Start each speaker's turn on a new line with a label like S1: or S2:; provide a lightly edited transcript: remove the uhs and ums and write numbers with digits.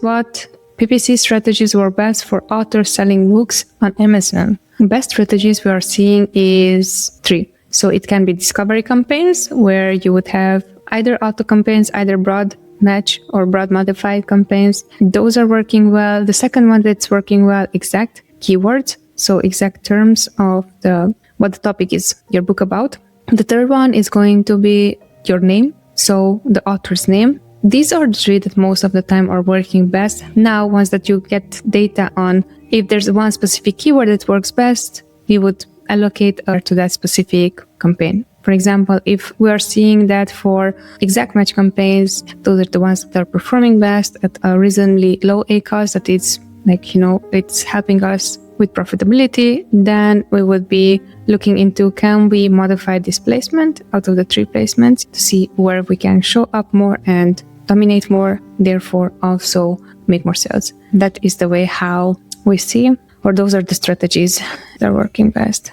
S1: What PPC strategies were best for authors selling books on Amazon? Best strategies we are seeing is 3. So it can be discovery campaigns, where you would have either auto campaigns, either broad match or broad modified campaigns. Those are working well. The second one that's working well, exact keywords. So exact terms of what the topic is your book about. The third one is going to be your name. So the author's name. These are the 3 that most of the time are working best. Now, once that you get data on if there's one specific keyword that works best, you would allocate to that specific campaign. For example, if we are seeing that for exact match campaigns, those are the ones that are performing best at a reasonably low ACoS, that it's it's helping us with profitability, then we would be looking into, can we modify this placement out of the 3 placements to see where we can show up more and dominate more, therefore also make more sales. That is the way how we see, or those are the strategies that are working best.